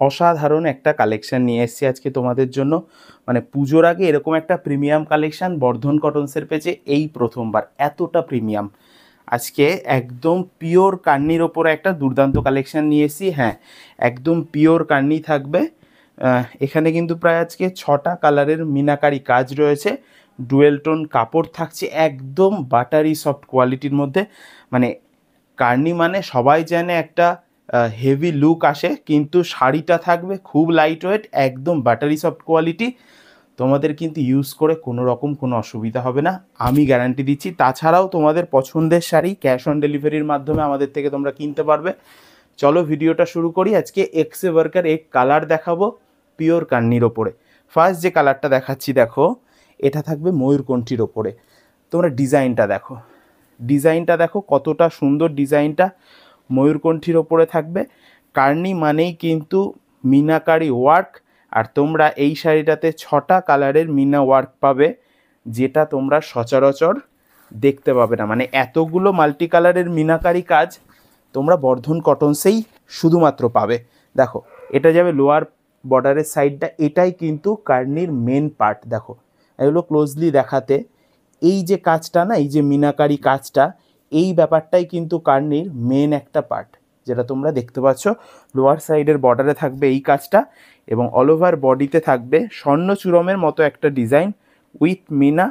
অসাধারণ একটা কালেকশন নিয়ে এসেছি আজকে তোমাদের জন্য। মানে পুজোর আগে এরকম একটা প্রিমিয়াম কালেকশন বর্ধন কটনসের পেজে এই প্রথমবার এতটা প্রিমিয়াম। আজকে একদম পিওর কান্নির ওপরে একটা দুর্দান্ত কালেকশন নিয়ে এসেছি। হ্যাঁ, একদম পিওর কান্নি থাকবে। এখানে কিন্তু প্রায় আজকে 6টা কালারের মিনাকারি কাজ রয়েছে। ডুয়েল টোন কাপড় থাকছে একদম বাটারি সফট কোয়ালিটির মধ্যে। মানে কার্নি মানে সবাই জানে একটা হেভি লুক আসে, কিন্তু শাড়িটা থাকবে খুব লাইট ওয়েট, একদম বাটারি সফট কোয়ালিটি। তোমাদের কিন্তু ইউজ করে কোনো রকম কোনো অসুবিধা হবে না, আমি গ্যারান্টি দিচ্ছি। তাছাড়াও তোমাদের পছন্দের শাড়ি ক্যাশ অন ডেলিভারির মাধ্যমে আমাদের থেকে তোমরা কিনতে পারবে। চলো ভিডিওটা শুরু করি। আজকে এক্সে ওয়ার্কার এক কালার দেখাবো পিওর কান্নির ওপরে। ফার্স্ট যে কালারটা দেখাচ্ছি দেখো, এটা থাকবে ময়ূরকণ্ঠীর ওপরে। তোমরা ডিজাইনটা দেখো কতটা সুন্দর। ডিজাইনটা ময়ূরকণ্ঠীর ওপরে থাকবে। কার্নি মানেই কিন্তু মিনাকারি ওয়ার্ক, আর তোমরা এই শাড়িটাতে 6টা কালারের মিনা ওয়ার্ক পাবে, যেটা তোমরা সচরাচর দেখতে পাবে না। মানে এতগুলো মাল্টি কালারের মিনাকারি কাজ তোমরা বর্ধন কটনসেই শুধুমাত্র পাবে। দেখো, এটা যাবে লোয়ার বর্ডারের সাইডটা, এটাই কিন্তু কার্নির মেন পার্ট। দেখো এগুলো ক্লোজলি দেখাতে, এই যে কাজটা না, এই যে মিনাকারি কাজটা, এই ব্যাপারটাই কিন্তু কার্নির মেন একটা পার্ট, যেটা তোমরা দেখতে পাচ্ছ। লোয়ার সাইডের বর্ডারে থাকবে এই কাজটা, এবং অল ওভার বডিতে থাকবে স্বর্ণচূড়মের মতো একটা ডিজাইন উইথ মিনা।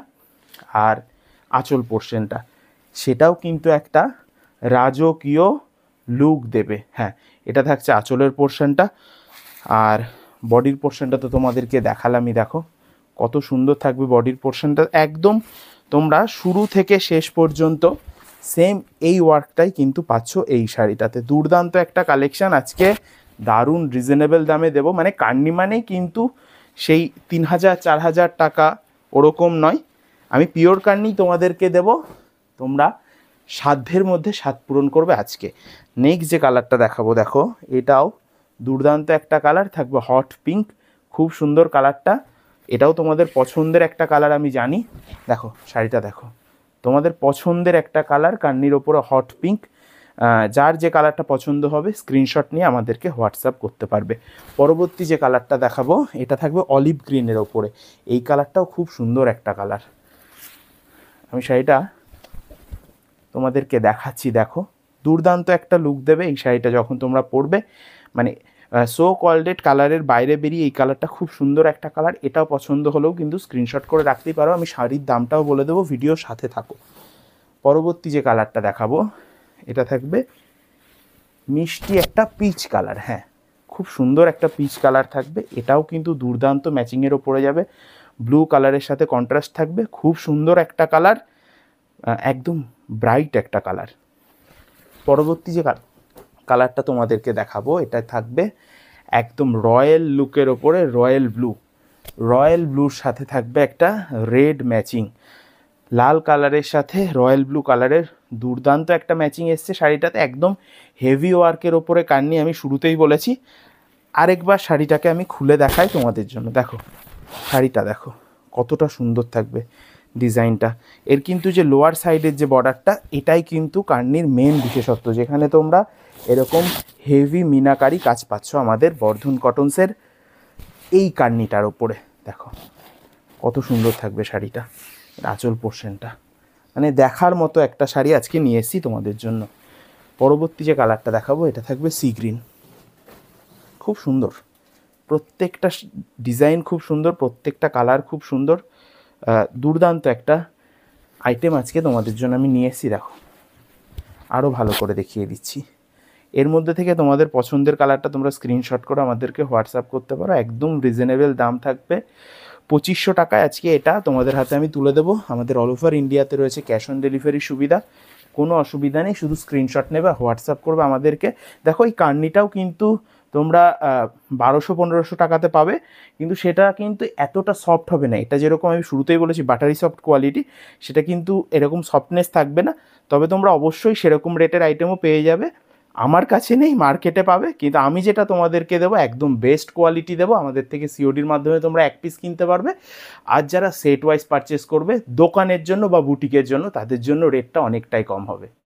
আর আঁচল পোর্শনটা, সেটাও কিন্তু একটা রাজকীয় লুক দেবে। হ্যাঁ, এটা থাকছে আঁচলের পোর্শনটা। আর বডির পোর্শনটা তো তোমাদেরকে দেখালামই। দেখো কত সুন্দর থাকবে বডির পোর্শনটা। একদম তোমরা শুরু থেকে শেষ পর্যন্ত সেম এই ওয়ার্কটাই কিন্তু পাচ্ছ এই শাড়িটাতে। দুর্দান্ত একটা কালেকশান আজকে, দারুণ রিজনেবল দামে দেবো। মানে কান্নি মানেই কিন্তু সেই 3000 4000 টাকা ওরকম নয়। আমি পিওর কান্নি তোমাদেরকে দেব, তোমরা সাধ্যের মধ্যে স্বাদ পূরণ করবে আজকে। নেক্সট যে কালারটা দেখাবো দেখো, এটাও দুর্দান্ত একটা কালার থাকবে, হট পিঙ্ক। খুব সুন্দর কালারটা, এটাও তোমাদের পছন্দের একটা কালার আমি জানি। দেখো শাড়িটা দেখো, তোমাদের পছন্দের একটা কালার কান্নির ওপরে হট পিঙ্ক। যার যে কালারটা পছন্দ হবে স্ক্রিনশট নিয়ে আমাদেরকে হোয়াটসঅ্যাপ করতে পারবে। পরবর্তী যে কালারটা দেখাবো, এটা থাকবে অলিভ গ্রিনের ওপরে। এই কালারটাও খুব সুন্দর একটা কালার। আমি শাড়িটা তোমাদেরকে দেখাচ্ছি। দেখো দুর্দান্ত একটা লুক দেবে এই শাড়িটা যখন তোমরা পরবে। মানে সো কলডেড কালারের বাইরে বেরিয়ে এই কালারটা খুব সুন্দর একটা কালার। এটাও পছন্দ হলেও কিন্তু স্ক্রিনশট করে রাখতেই পারো, আমি শাড়ির দামটাও বলে দেবো, ভিডিওর সাথে থাকো। পরবর্তী যে কালারটা দেখাবো, এটা থাকবে মিষ্টি একটা পিচ কালার। হ্যাঁ, খুব সুন্দর একটা পিচ কালার থাকবে। এটাও কিন্তু দুর্দান্ত ম্যাচিংয়ের ওপরে যাবে, ব্লু কালারের সাথে কন্ট্রাস্ট থাকবে। খুব সুন্দর একটা কালার, একদম ব্রাইট একটা কালার। পরবর্তী যে কালারটা তোমাদেরকে দেখাবো, এটা থাকবে একদম রয়্যাল লুকের ওপরে, রয়্যাল ব্লুর সাথে থাকবে একটা রেড ম্যাচিং। লাল কালারের সাথে রয়্যাল ব্লু কালারের দুর্দান্ত একটা ম্যাচিং এসছে শাড়িটাতে। একদম হেভি ওয়ার্কের ওপরে কান্নি, আমি শুরুতেই বলেছি। আরেকবার শাড়িটাকে আমি খুলে দেখাই তোমাদের জন্য। দেখো শাড়িটা দেখো কতটা সুন্দর থাকবে ডিজাইনটা। এর কিন্তু যে লোয়ার সাইডের যে বর্ডারটা, এটাই কিন্তু কান্নির মেন বিশেষত্ব, যেখানে তোমরা এরকম হেভি মিনাকারি কাজ পাচ্ছ আমাদের বর্ধন কটনসের এই কান্নিটার ওপরে। দেখো কত সুন্দর থাকবে শাড়িটা, আঁচল পোর্শনটা। মানে দেখার মতো একটা শাড়ি আজকে নিয়ে এসেছি তোমাদের জন্য। পরবর্তী যে কালারটা দেখাবো, এটা থাকবে সি গ্রিন। খুব সুন্দর, প্রত্যেকটা ডিজাইন খুব সুন্দর, প্রত্যেকটা কালার খুব সুন্দর। দুর্দান্ত একটা আইটেম আজকে তোমাদের জন্য আমি নিয়ে এসেছি। দেখো আরও ভালো করে দেখিয়ে দিচ্ছি। এর মধ্যে থেকে তোমাদের পছন্দের কালারটা তোমরা স্ক্রিনশট করে আমাদেরকে হোয়াটসঅ্যাপ করতে পারো। একদম রিজনেবল দাম থাকবে, 2500 টাকায় আজকে এটা তোমাদের হাতে আমি তুলে দেবো। আমাদের অল ওভার ইন্ডিয়াতে রয়েছে ক্যাশ অন ডেলিভারির সুবিধা, কোনো অসুবিধা নেই। শুধু স্ক্রিনশট নেবে, হোয়াটসঅ্যাপ করবে আমাদেরকে। দেখো এই কার্নিটাও কিন্তু তোমরা 1200-1500 টাকাতে পাবে, কিন্তু সেটা কিন্তু এতটা সফট হবে না। এটা যেরকম আমি শুরুতেই বলেছি বাটারি সফট কোয়ালিটি, সেটা কিন্তু এরকম সফটনেস থাকবে না। তবে তোমরা অবশ্যই সেরকম রেটের আইটেমও পেয়ে যাবে। আমার কাছে নেই, মার্কেটে পাবে, কিন্তু আমি যেটা তোমাদেরকে দেবো একদম বেস্ট কোয়ালিটি দেবো। আমাদের থেকে সিওডির মাধ্যমে তোমরা এক পিস কিনতে পারবে। আর যারা সেট ওয়াইজ পারচেস করবে দোকানের জন্য বা বুটিকের জন্য, তাদের জন্য রেটটা অনেকটাই কম হবে।